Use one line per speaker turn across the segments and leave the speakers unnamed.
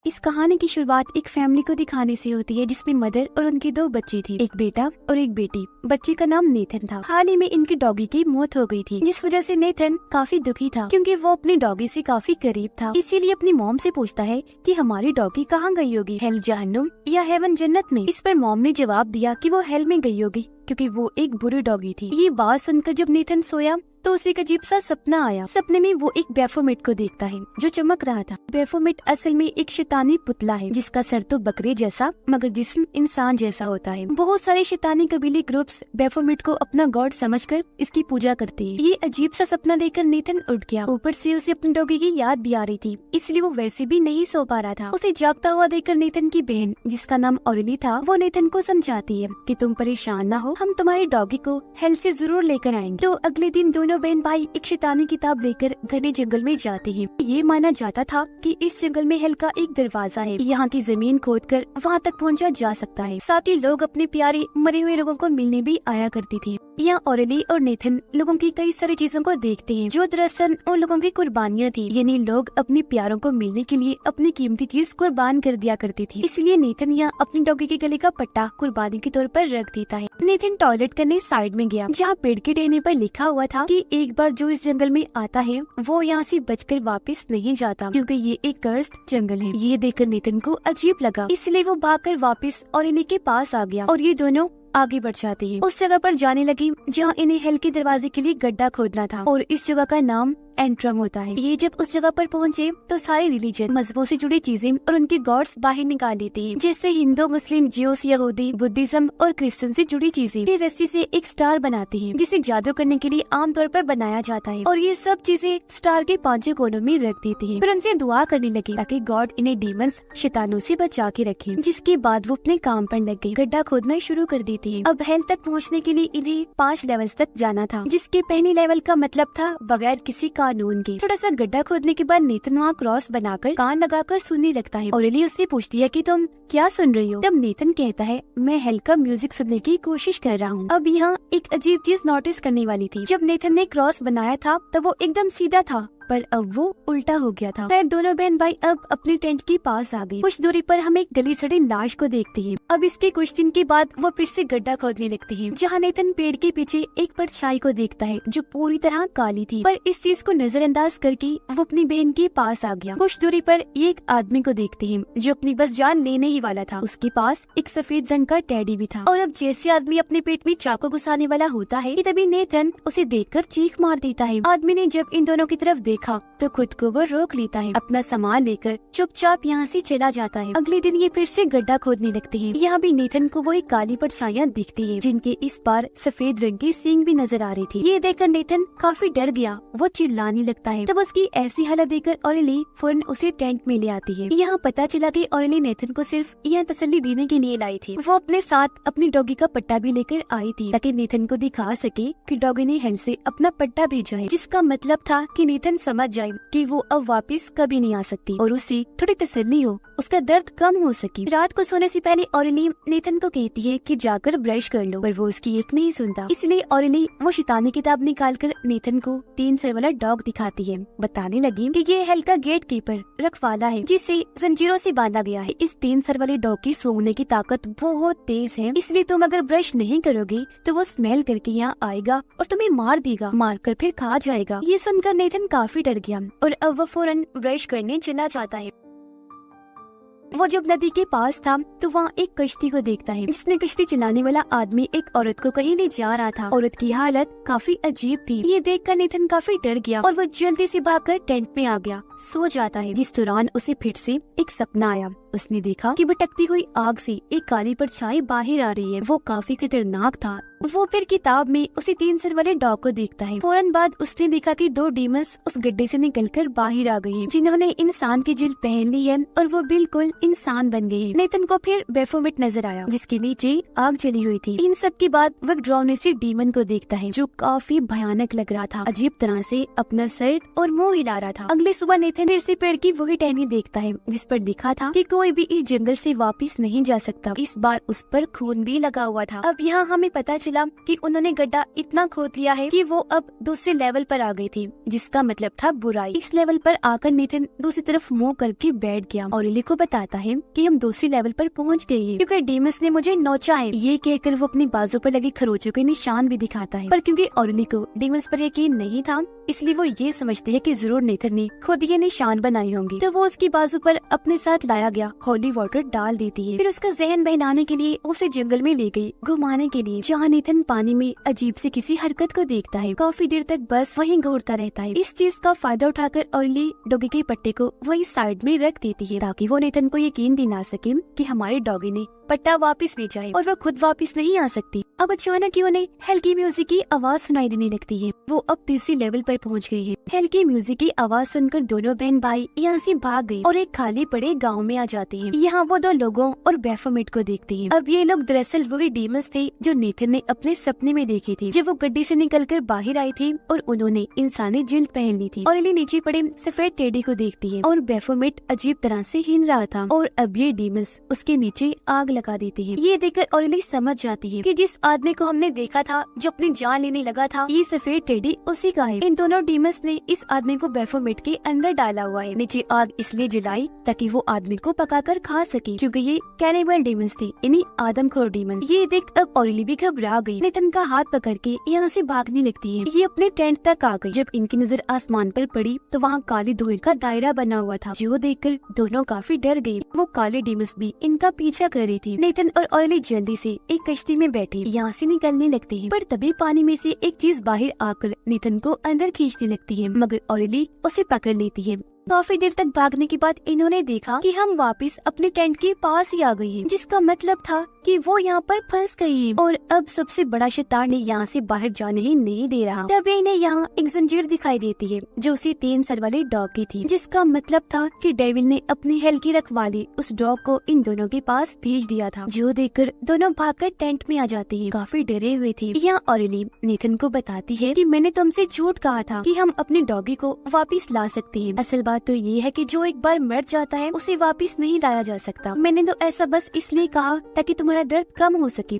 इस कहानी की शुरुआत एक फैमिली को दिखाने से होती है जिसमें मदर और उनकी दो बच्चे थे, एक बेटा और एक बेटी। बच्चे का नाम नेथन था। हाल ही में इनकी डॉगी की मौत हो गई थी, जिस वजह से नेथन काफी दुखी था क्योंकि वो अपनी डॉगी से काफी करीब था। इसीलिए अपनी मॉम से पूछता है कि हमारी डॉगी कहाँ गई होगी, हेल जहन्नुम या हेवन जन्नत में। इस पर मॉम ने जवाब दिया कि वो हेल में गई होगी क्योंकि वो एक बुरी डॉगी थी। ये बात सुनकर जब नेथन सोया तो उसे एक अजीब सा सपना आया। सपने में वो एक बैफोमेट को देखता है जो चमक रहा था। बैफोमेट असल में एक शैतानी पुतला है जिसका सर तो बकरे जैसा मगर जिस्म इंसान जैसा होता है। बहुत सारे शैतानी कबीले ग्रुप्स बैफोमेट को अपना गॉड समझकर इसकी पूजा करते हैं। ये अजीब सा सपना देखकर नेथन उठ गया। ऊपर से उसे अपनी डॉगी की याद भी आ रही थी, इसलिए वो वैसे भी नहीं सो पा रहा था। उसे जागता हुआ देखकर नेथन की बहन जिसका नाम ऑरेली था वो नेथन को समझाती है कि तुम परेशान ना हो, हम तुम्हारी डॉगी को हेल से जरूर लेकर आएंगे। तो अगले दिन दोनों बहन भाई एक शैतानी किताब लेकर घने जंगल में जाते हैं। ये माना जाता था कि इस जंगल में हेल का एक दरवाजा है, यहाँ की जमीन खोदकर वहाँ तक पहुँचा जा सकता है। साथ ही लोग अपने प्यारे मरे हुए लोगों को मिलने भी आया करती थी। यहाँ ऑरेली और नेथन लोगों की कई सारी चीजों को देखते हैं जो दरअसल उन लोगों की कुर्बानियाँ थी, यानी लोग अपने प्यारों को मिलने के लिए अपनी कीमती चीज कुर्बान कर दिया करती थी। इसलिए नेथन यहाँ अपनी डॉगी के गले का पट्टा कुर्बानी के तौर पर रख देता है। नेथन टॉयलेट करने साइड में गया जहाँ पेड़ के टहने पर लिखा हुआ था कि एक बार जो इस जंगल में आता है वो यहाँ से बचकर वापस नहीं जाता क्योंकि ये एक कर्स्ड जंगल है। ये देखकर नेथन को अजीब लगा, इसलिए वो भागकर वापस ऑरेली के पास आ गया और ये दोनों आगे बढ़ जाती है। उस जगह पर जाने लगी जहाँ इन्हें हेल के दरवाजे के लिए गड्ढा खोदना था और इस जगह का नाम एंट्रम होता है। ये जब उस जगह पर पहुँचे तो सारे रिलीजन मजहबों से जुड़ी चीजें और उनके गॉड्स बाहर निकाल लेते हैं, जैसे हिंदू, मुस्लिम, जियोस, यहूदी, बुद्धिज्म और क्रिश्चियन से जुड़ी चीजें। फिर रस्सी से एक स्टार बनाते हैं जिसे जादू करने के लिए आमतौर पर बनाया जाता है और ये सब चीजें स्टार के पांचों कोनों में रख देते हैं। फिर उनसे दुआ करने लगे ताकि गॉड इन्हें डीमंस शैतानों से बचा के रखे। जिसके बाद वो अपने काम पर लग गई, गड्ढा खोदना शुरू कर देते हैं। अब हेल तक पहुँचने के लिए इन्हें 5 लेवल्स तक जाना था, जिसके पहले लेवल का मतलब था बगैर किसी कानून के। थोड़ा सा गड्ढा खोदने के बाद नेथन वहाँ क्रॉस बनाकर कान लगाकर सुनने लगता है। ऑरेली उससे पूछती है कि तुम क्या सुन रही हो? तब नेथन कहता है मैं हेल का म्यूजिक सुनने की कोशिश कर रहा हूँ। अब यहाँ एक अजीब चीज नोटिस करने वाली थी। जब नेथन ने क्रॉस बनाया था तब वो एकदम सीधा था, पर अब वो उल्टा हो गया था। फिर दोनों बहन भाई अब अपने टेंट के पास आ गए। कुछ दूरी पर हम एक गली सड़ी लाश को देखते हैं। अब इसके कुछ दिन के बाद वो फिर से गड्ढा खोदने लगते हैं जहाँ नेथन पेड़ के पीछे एक परछाई को देखता है जो पूरी तरह काली थी, पर इस चीज को नजरअंदाज करके वो अपनी बहन के पास आ गया। कुछ दूरी पर एक आदमी को देखते हैं जो अपनी बस जान लेने ही वाला था। उसके पास एक सफेद रंग का टेडी भी था और अब जैसे आदमी अपने पेट में चाकू घुसाने वाला होता है कि तभी नेथन उसे देखकर चीख मार देता है। आदमी ने जब इन दोनों की तरफ देखा तो खुद को वो रोक लेता है, अपना सामान लेकर चुपचाप यहाँ से चला जाता है। अगले दिन ये फिर से गड्ढा खोदने लगते हैं। यहाँ भी नेथन को वही काली परछाइयाँ दिखती है जिनके इस बार सफेद रंग की सींग भी नजर आ रही थी। ये देखकर नेथन काफी डर गया, वो चिल्लाने लगता है। तब उसकी ऐसी हालत देखकर ऑरेली फौरन उसे टेंट में ले आती है। यहाँ पता चला कि ऑरेली नेथन को सिर्फ यह तसल्ली देने के लिए लाई थी। वो अपने साथ अपनी डॉगी का पट्टा भी लेकर आई थी ताकि नेथन को दिखा सके कि डॉगी ने हेल से अपना पट्टा भेजा है, जिसका मतलब था कि नेथन समझ जाए कि वो अब वापस कभी नहीं आ सकती और उसे थोड़ी तसल्ली हो, उसका दर्द कम हो सके। रात को सोने से पहले ऑरेली नेथन को कहती है कि जाकर ब्रश कर लो, पर वो उसकी एक नहीं सुनता। इसलिए ऑरेली वो शैतानी किताब निकालकर नेथन को 3 सर वाला डॉग दिखाती है, बताने लगी कि ये हेल का गेट कीपर रखवाला है जिसे जंजीरों से बांधा गया है। इस 3 सर वाले डॉग की सूंघने की ताकत बहुत तेज है, इसलिए तुम अगर ब्रश नहीं करोगे तो वो स्मेल करके यहाँ आएगा और तुम्हें मार देगा, मारकर फिर खा जाएगा। ये सुनकर नेथन काफी डर गया और अब वो फौरन ब्रश करने चला जाता है। वो जब नदी के पास था तो वहाँ एक कश्ती को देखता है जिसमें कश्ती चलाने वाला आदमी एक औरत को कहीं ले जा रहा था। औरत की हालत काफी अजीब थी। ये देखकर नेथन काफी डर गया और वो जल्दी से भागकर टेंट में आ गया, सो जाता है। जिस दौरान उसे फिर से एक सपना आया। उसने देखा कि भटकती हुई आग से एक काली परछाई बाहर आ रही है। वो काफी खतरनाक था। वो फिर किताब में उसी 3 सर वाले डॉग को देखता है। फौरन बाद उसने देखा कि 2 डीमंस उस गड्ढे से निकलकर बाहर आ गए हैं जिन्होंने इंसान की जिल्द पहन ली है और वो बिल्कुल इंसान बन गए हैं। नेथन को फिर बैफोमेट नजर आया जिसके नीचे आग जली हुई थी। इन सब के बाद वह ड्रोने से डीमन को देखता है जो काफी भयानक लग रहा था, अजीब तरह से अपना सर और मुंह हिला रहा था। अगले सुबह नेथन फिर से पेड़ की वही टहनी देखता है जिस पर लिखा था कि कोई भी इस जंगल से वापस नहीं जा सकता। इस बार उस पर खून भी लगा हुआ था। अब यहाँ हमें पता चला कि उन्होंने गड्ढा इतना खोद लिया है कि वो अब दूसरे लेवल पर आ गई थी, जिसका मतलब था बुराई। इस लेवल पर आकर नेथन दूसरी तरफ मुंह करके बैठ गया। ऑरेली को बताता है कि हम दूसरी लेवल पर पहुंच गए हैं क्योंकि डीमंस ने मुझे नोचा है। ये कहकर वो अपनी बाजू पर लगे खरोचों के निशान भी दिखाता है, पर क्योंकि ऑरेली को डीमंस पर यकीन नहीं था, इसलिए वो ये समझते है कि जरूर नेथन ने खुद ये निशान बनाए होंगे। तो वो उसकी बाजू पर अपने साथ लाया गया होली वाटर डाल देती है। फिर उसका जहन बहलाने के लिए उसे जंगल में ले गई घुमाने के लिए, जहाँ नेथन पानी में अजीब सी किसी हरकत को देखता है। काफी देर तक बस वहीं घूरता रहता है। इस चीज का फायदा उठाकर ऑरेली डॉगी के पट्टे को वही साइड में रख देती है ताकि वो नेथन को यकीन दिला सके कि हमारे डॉगी ने पट्टा वापस ले जाए और वो खुद वापस नहीं आ सकती। अब अचानक ही उन्हें हल्की म्यूजिक की आवाज सुनाई देने लगती है। वो अब तीसरी लेवल पर पहुंच गई है। हल्की म्यूजिक की आवाज सुनकर दोनों बहन भाई यहाँ से भाग गए और एक खाली पड़े गांव में आ जाते हैं। यहाँ वो दो लोगों और बैफोमेट को देखते हैं। अब ये लोग दरअसल वही डीमंस थे जो नेथन ने अपने सपने में देखे थे, जब वो गड्डी से निकलकर बाहर आई थी और उन्होंने इंसानी जिल्द पहन ली थी। ऑरेली नीचे पड़े सफेद टेडी को देखती है और बैफोमेट अजीब तरह से हिल रहा था और अब ये डीमंस उसके नीचे आग लगा देती है। ये देखकर ऑरेली समझ जाती है कि जिस आदमी को हमने देखा था जो अपनी जान लेने लगा था, ये सफेड टेडी उसी का है। इन दोनों डीमंस ने इस आदमी को बैफोमेट के अंदर डाला हुआ है। नीचे आग इसलिए जलाई ताकि वो आदमी को पकाकर खा सके, क्योंकि ये कैनिबल डीमंस थे, यानी आदमखोर डीमंस। ये देख अब ऑरेली भी घबरा गई। नेथन का हाथ पकड़ के यहाँ से भागने लगती है। ये अपने टेंट तक आ गई। जब इनकी नजर आसमान पर पड़ी तो वहाँ काली धुएं का दायरा बना हुआ था, जो देखकर दोनों काफी डर गयी। वो काले डीमंस भी इनका पीछा कर रही थी। नेथन और ऑरेली जल्दी से एक कश्ती में बैठे यहाँ से निकलने लगते हैं, पर तभी पानी में से एक चीज बाहर आकर नेथन को अंदर खींचने लगती है, मगर ऑरेली उसे पकड़ लेती है। काफी देर तक भागने के बाद इन्होंने देखा कि हम वापस अपने टेंट के पास ही आ गए हैं, जिसका मतलब था कि वो यहाँ पर फंस गई है और अब सबसे बड़ा शैतान ने यहाँ से बाहर जाने ही नहीं दे रहा। तभी इन्हें यहाँ एक जंजीर दिखाई देती है जो उसी 3 सर वाले डॉग की थी, जिसका मतलब था कि डेविल ने अपनी हल्की रखवाली उस डॉग को इन दोनों के पास भेज दिया था, जो देखकर दोनों भागकर टेंट में आ जाते हैं। काफी डरे हुए थे। यहाँ ऑरेली नेथन को बताती है कि मैंने तुमसे झूठ कहा था कि हम अपने डॉगी को वापिस ला सकते हैं। असल बात तो ये है कि जो एक बार मर जाता है उसे वापस नहीं लाया जा सकता। मैंने तो ऐसा बस इसलिए कहा ताकि तुम्हारा दर्द कम हो सके।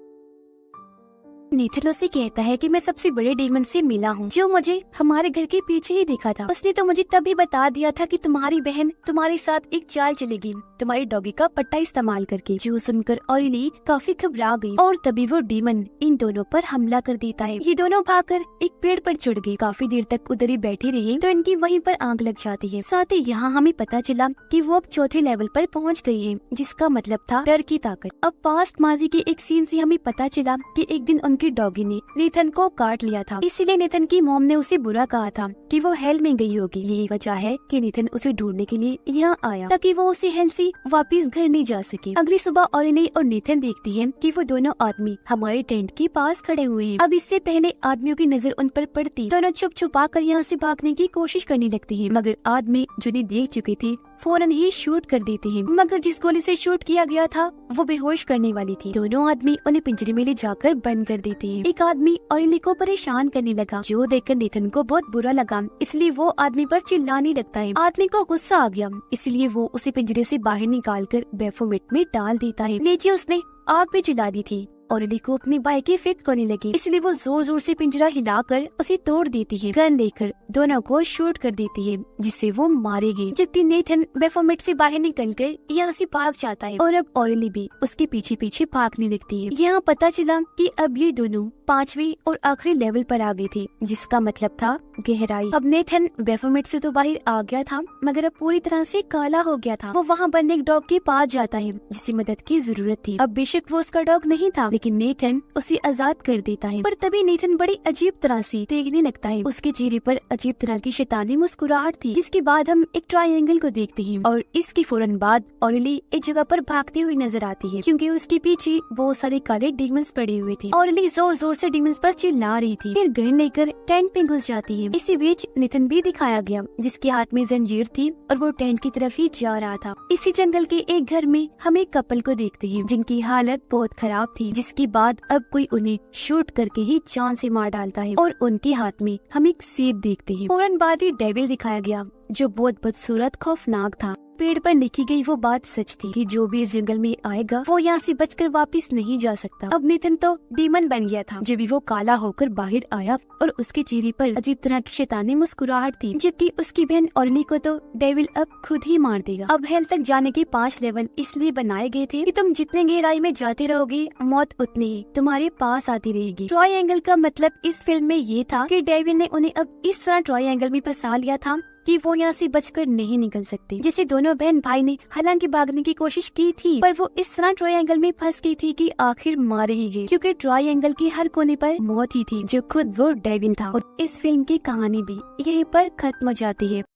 नेथन उसे कहता है कि मैं सबसे बड़े डीमन से मिला हूँ जो मुझे हमारे घर के पीछे ही देखा था। उसने तो मुझे तभी बता दिया था कि तुम्हारी बहन तुम्हारे साथ एक चाल चलेगी, तुम्हारे डॉगी का पट्टा इस्तेमाल करके। जो सुनकर ऑरेली काफी घबरा गई और तभी वो डीमन इन दोनों पर हमला कर देता है। ये दोनों भागकर एक पेड़ पर चढ़ गई। काफी देर तक उधर ही बैठी रही तो इनकी वहीं पर आग लग जाती है। साथ ही यहाँ हमें पता चला कि वो अब चौथे लेवल पर पहुँच गई है, जिसका मतलब था डर की ताकत। अब पास्ट माजी के एक सीन से हमें पता चला कि एक दिन उनकी डॉगी ने नेथन को काट लिया था, इसीलिए नेथन की मॉम ने उसे बुरा कहा था कि वो हेल में गई होगी। यही वजह है कि नेथन उसे ढूंढने के लिए यहाँ आया ताकि वो उसे हेल से वापस घर नहीं जा सके। अगली सुबह ऑरेली और नेथन देखती हैं कि वो दोनों आदमी हमारे टेंट के पास खड़े हुए हैं। अब इससे पहले आदमियों की नजर उन पर पड़ती, दोनों छुप छुपा कर यहाँ से भागने की कोशिश करने लगती है, मगर आदमी जिन्हें देख चुके थे फौरन ही शूट कर देते हैं। मगर जिस गोली से शूट किया गया था वो बेहोश करने वाली थी। दोनों आदमी उन्हें पिंजरे में ले जाकर बंद कर देते हैं। एक आदमी ऑरेली को परेशान करने लगा, जो देखकर नेथन को बहुत बुरा लगा, इसलिए वो आदमी पर चिल्लाने लगता है। आदमी को गुस्सा आ गया, इसलिए वो उसे पिंजरे से बाहर निकालकर बैफोमेट में डाल देता है। नीचे उसने आग भी जला दी थी। ऑरेली को अपनी बाइक की फिक्र होने लगी, इसलिए वो जोर जोर से पिंजरा हिलाकर उसे तोड़ देती है। गन लेकर दोनों को शूट कर देती है, जिससे वो मारेगी। जबकि नेथन बैफोमेट से बाहर निकलकर यहाँ से भाग जाता है और अब ऑरेली भी उसके पीछे पीछे भागने लगती है। यहाँ पता चला कि अब ये दोनों 5वीं और आखिरी लेवल पर आ गए थे, जिसका मतलब था गहराई। अब नेथन बैफोमेट से तो बाहर आ गया था, मगर अब पूरी तरह से काला हो गया था। वो वहाँ बंद एक डॉग के पास जाता है जिसे मदद की जरूरत थी। अब बेशक वो उसका डॉग नहीं था, लेकिन नेथन उसे आजाद कर देता है। पर तभी नेथन बड़ी अजीब तरह से देखने लगता है। उसके चेहरे पर अजीब तरह की शैतानी मुस्कुराहट थी। जिसके बाद हम एक ट्रायंगल को देखते हैं और इसके फौरन बाद ऑरेली एक जगह पर भागती हुई नजर आती है, क्योंकि उसके पीछे बहुत सारे काले डीमंस पड़े हुए थे। ऑरेली जोर जोर से डीमंस पर चिल्ला रही थी, फिर गन लेकर टेंट में घुस जाती है। इसी बीच नेथन भी दिखाया गया, जिसके हाथ में जंजीर थी और वो टेंट की तरफ ही जा रहा था। इसी जंगल के एक घर में हम एक कपल को देखते हैं जिनकी हालत बहुत खराब थी, जिसके बाद अब कोई उन्हें शूट करके ही जान से मार डालता है और उनके हाथ में हम एक सेब देखते हैं। फौरन बाद ही डेविल दिखाया गया, जो बहुत बदसूरत खौफनाक था। पेड़ पर लिखी गई वो बात सच थी कि जो भी इस जंगल में आएगा वो यहाँ से बचकर वापस नहीं जा सकता। अब नेथन तो डीमन बन गया था। जब भी वो काला होकर बाहर आया और उसके चेहरे पर अजीब तरह की शैतानी मुस्कुराहट थी, जबकि उसकी बहन ऑर्नी को तो डेविल अब खुद ही मार देगा। अब हेल तक जाने के 5 लेवल इसलिए बनाए गए थे कि तुम जितने गहराई में जाते रहोगे मौत उतनी ही तुम्हारे पास आती रहेगी। ट्रायंगल का मतलब इस फिल्म में ये था कि डेविल ने उन्हें अब इस तरह ट्रायंगल में फंसा लिया था कि वो यहाँ से बचकर नहीं निकल सकते। जैसे दोनों बहन भाई ने हालांकि भागने की कोशिश की थी, पर वो इस तरह ट्रायंगल में फंस गई थी कि आखिर मारे ही गई, क्योंकि ट्रायंगल की हर कोने पर मौत ही थी जो खुद वो डेविल था। और इस फिल्म की कहानी भी यहीं पर खत्म हो जाती है।